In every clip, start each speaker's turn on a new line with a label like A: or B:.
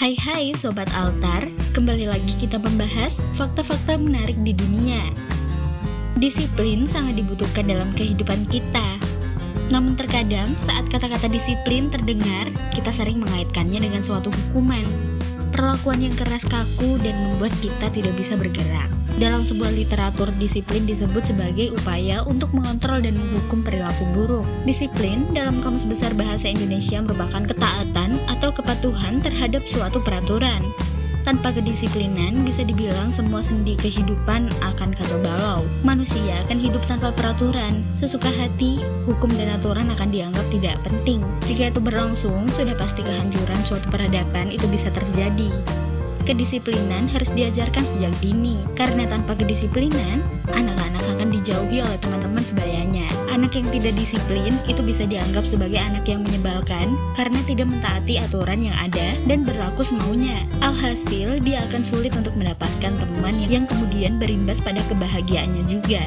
A: Hai Sobat Altar, kembali lagi kita membahas fakta-fakta menarik di dunia. Disiplin sangat dibutuhkan dalam kehidupan kita. Namun terkadang saat kata-kata disiplin terdengar, kita sering mengaitkannya dengan suatu hukuman. Perlakuan yang keras kaku dan membuat kita tidak bisa bergerak. Dalam sebuah literatur, disiplin disebut sebagai upaya untuk mengontrol dan menghukum perilaku buruk. Disiplin dalam Kamus Besar Bahasa Indonesia merupakan ketaatan atau kepatuhan terhadap suatu peraturan. Tanpa kedisiplinan, bisa dibilang semua sendi kehidupan akan kacau balau. Manusia akan hidup tanpa peraturan, sesuka hati, hukum dan aturan akan dianggap tidak penting. Jika itu berlangsung, sudah pasti kehancuran suatu peradaban itu bisa terjadi. Kedisiplinan harus diajarkan sejak dini, karena tanpa kedisiplinan, anak-anak akan dijauhi oleh teman-teman sebayanya. Anak yang tidak disiplin itu bisa dianggap sebagai anak yang menyebalkan karena tidak mentaati aturan yang ada dan berlaku semaunya. Alhasil, dia akan sulit untuk mendapatkan teman yang kemudian berimbas pada kebahagiaannya juga.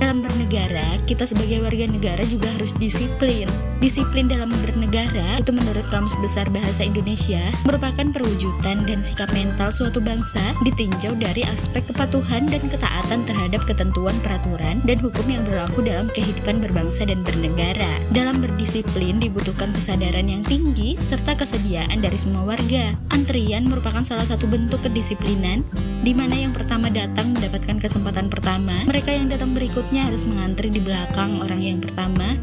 A: Dalam bernegara, kita sebagai warga negara juga harus disiplin. Disiplin dalam bernegara itu menurut Kamus Besar Bahasa Indonesia merupakan perwujudan dan sikap mental suatu bangsa ditinjau dari aspek kepatuhan dan ketaatan terhadap ketentuan peraturan dan hukum yang berlaku dalam kehidupan berbangsa dan bernegara. Dalam berdisiplin dibutuhkan kesadaran yang tinggi serta kesediaan dari semua warga. Antrian merupakan salah satu bentuk kedisiplinan, di mana yang pertama datang mendapatkan kesempatan pertama. Mereka yang datang berikutnya harus mengantri di belakang orang yang pertama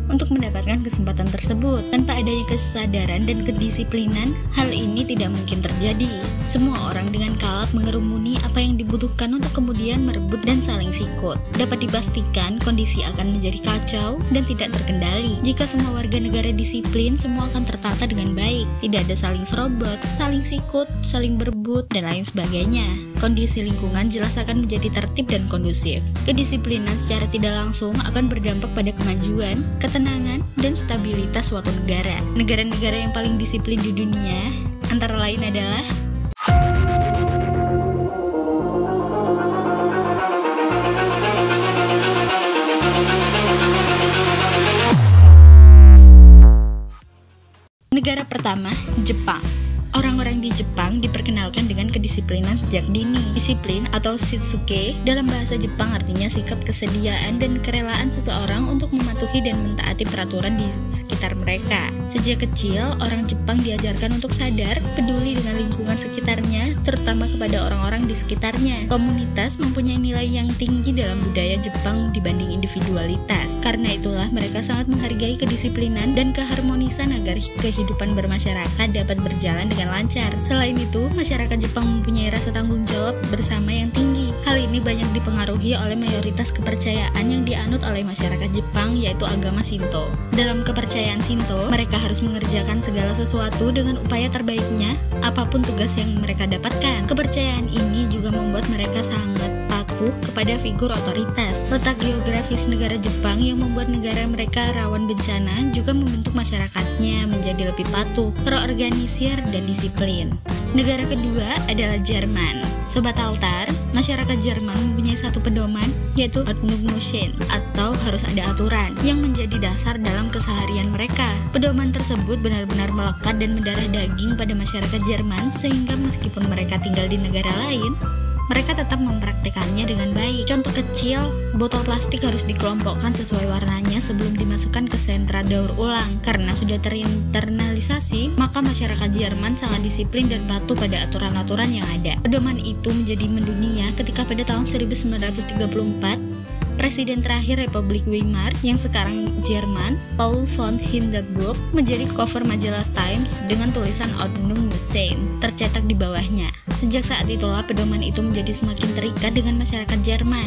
A: untuk mendapatkan kesempatan tersebut. Tanpa adanya kesadaran dan kedisiplinan, hal ini tidak mungkin terjadi. Semua orang dengan kalap mengerumuni apa yang dibutuhkan untuk kemudian merebut dan saling sikut. Dapat dipastikan kondisi akan menjadi kacau dan tidak terkendali. Jika semua warga negara disiplin, semua akan tertata dengan baik. Tidak ada saling serobot, saling sikut, saling berebut, dan lain sebagainya. Kondisi lingkungan jelas akan menjadi tertib dan kondusif. Kedisiplinan secara tidak langsung akan berdampak pada kemajuan, ketenangan, dan stabilitas suatu negara. Negara-negara yang paling disiplin di dunia antara lain adalah negara pertama, Jepang. Orang-orang di Jepang diperkenalkan dengan kedisiplinan sejak dini. Disiplin atau shitsuke dalam bahasa Jepang artinya sikap kesediaan dan kerelaan seseorang untuk mematuhi dan mentaati peraturan di sekitar mereka. Sejak kecil, orang Jepang diajarkan untuk sadar, peduli dengan lingkungan sekitarnya, terutama kepada orang-orang di sekitarnya. Komunitas mempunyai nilai yang tinggi dalam budaya Jepang dibanding individualitas. Karena itulah mereka sangat menghargai kedisiplinan dan keharmonisan agar kehidupan bermasyarakat dapat berjalan dengan lancar. Selain itu, masyarakat Jepang mempunyai rasa tanggung jawab bersama yang tinggi. Hal ini banyak dipengaruhi oleh mayoritas kepercayaan yang dianut oleh masyarakat Jepang, yaitu agama Shinto. Dalam kepercayaan Shinto, mereka harus mengerjakan segala sesuatu dengan upaya terbaiknya, apapun tugas yang mereka dapatkan. Kepercayaan ini juga membuat mereka sangat patuh kepada figur otoritas. Letak geografis negara Jepang yang membuat negara mereka rawan bencana juga membentuk masyarakatnya menjadi lebih patuh, terorganisir, dan disiplin. Negara kedua adalah Jerman. Sobat Altar, masyarakat Jerman mempunyai satu pedoman, yaitu Ordnungsmusen atau harus ada aturan yang menjadi dasar dalam keseharian mereka. Pedoman tersebut benar-benar melekat dan mendarah daging pada masyarakat Jerman sehingga meskipun mereka tinggal di negara lain, mereka tetap mempraktikannya dengan baik. Contoh kecil, botol plastik harus dikelompokkan sesuai warnanya sebelum dimasukkan ke sentra daur ulang. Karena sudah terinternalisasi, maka masyarakat Jerman sangat disiplin dan patuh pada aturan-aturan yang ada. Pedoman itu menjadi mendunia ketika pada tahun 1934, Presiden terakhir Republik Weimar yang sekarang Jerman, Paul von Hindenburg, menjadi cover majalah Times dengan tulisan Ordnungsmusen tercetak di bawahnya. Sejak saat itulah pedoman itu menjadi semakin terikat dengan masyarakat Jerman.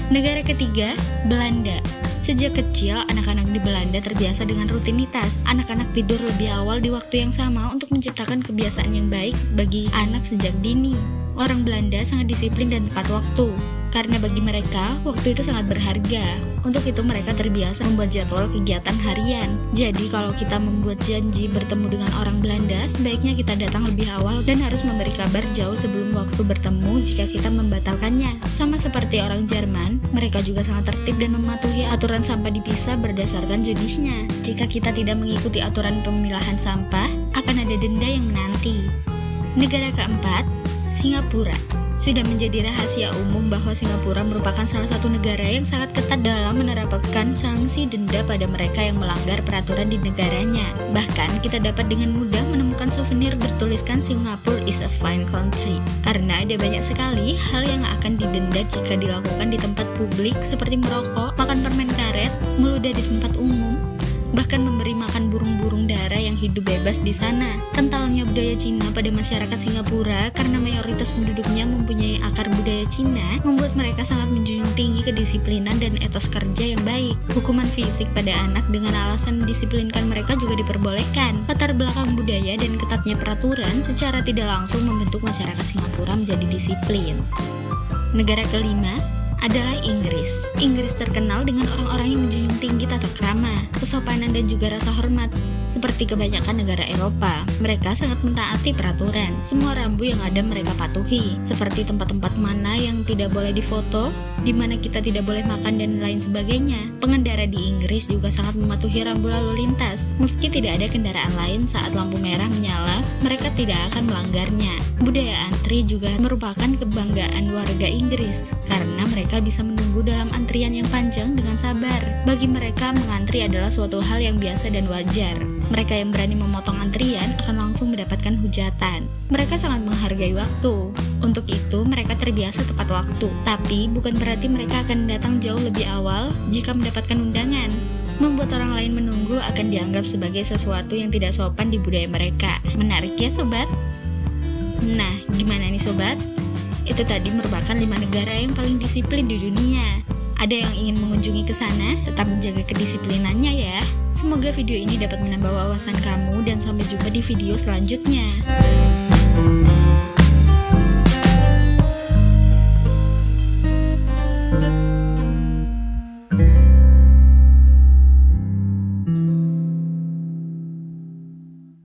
A: Negara ketiga, Belanda. Sejak kecil, anak-anak di Belanda terbiasa dengan rutinitas. Anak-anak tidur lebih awal di waktu yang sama untuk menciptakan kebiasaan yang baik bagi anak sejak dini. Orang Belanda sangat disiplin dan tepat waktu. Karena bagi mereka, waktu itu sangat berharga. Untuk itu mereka terbiasa membuat jadwal kegiatan harian. Jadi kalau kita membuat janji bertemu dengan orang Belanda, sebaiknya kita datang lebih awal dan harus memberi kabar jauh sebelum waktu bertemu jika kita membatalkannya. Sama seperti orang Jerman, mereka juga sangat tertib dan mematuhi aturan sampah dipisah berdasarkan jenisnya. Jika kita tidak mengikuti aturan pemilahan sampah, akan ada denda yang menanti. Negara keempat, Singapura. Sudah menjadi rahasia umum bahwa Singapura merupakan salah satu negara yang sangat ketat dalam menerapkan sanksi denda pada mereka yang melanggar peraturan di negaranya. Bahkan kita dapat dengan mudah menemukan souvenir bertuliskan Singapore is a fine country. Karena ada banyak sekali hal yang akan didenda jika dilakukan di tempat publik seperti merokok, makan permen karet, meludah di tempat umum, bahkan memberi makan burung-burung dara yang hidup bebas di sana. Kentalnya budaya Cina pada masyarakat Singapura karena mayoritas penduduknya mempunyai akar budaya Cina membuat mereka sangat menjunjung tinggi kedisiplinan dan etos kerja yang baik. Hukuman fisik pada anak dengan alasan mendisiplinkan mereka juga diperbolehkan. Latar belakang budaya dan ketatnya peraturan secara tidak langsung membentuk masyarakat Singapura menjadi disiplin. Negara kelima adalah Inggris. Inggris terkenal dengan orang-orang yang menjunjung tinggi tata krama, kesopanan dan juga rasa hormat. Seperti kebanyakan negara Eropa, mereka sangat mentaati peraturan. Semua rambu yang ada mereka patuhi, seperti tempat-tempat mana yang tidak boleh difoto, di mana kita tidak boleh makan dan lain sebagainya. Pengendara di Inggris juga sangat mematuhi rambu lalu lintas. Meski tidak ada kendaraan lain saat lampu merah menyala, mereka tidak akan melanggarnya. Budaya antri juga merupakan kebanggaan warga Inggris, karena mereka bisa menunggu dalam antrian yang panjang dengan sabar. Bagi mereka, mengantri adalah suatu hal yang biasa dan wajar. Mereka yang berani memotong antrian akan langsung mendapatkan hujatan. Mereka sangat menghargai waktu. Untuk itu, mereka terbiasa tepat waktu. Tapi, bukan berarti mereka akan datang jauh lebih awal jika mendapatkan undangan. Membuat orang lain menunggu akan dianggap sebagai sesuatu yang tidak sopan di budaya mereka. Menarik ya, sobat? Nah, gimana nih, sobat? Itu tadi merupakan 5 negara yang paling disiplin di dunia. Ada yang ingin mengunjungi ke sana? Tetap menjaga kedisiplinannya ya. Semoga video ini dapat menambah wawasan kamu dan sampai jumpa di video selanjutnya.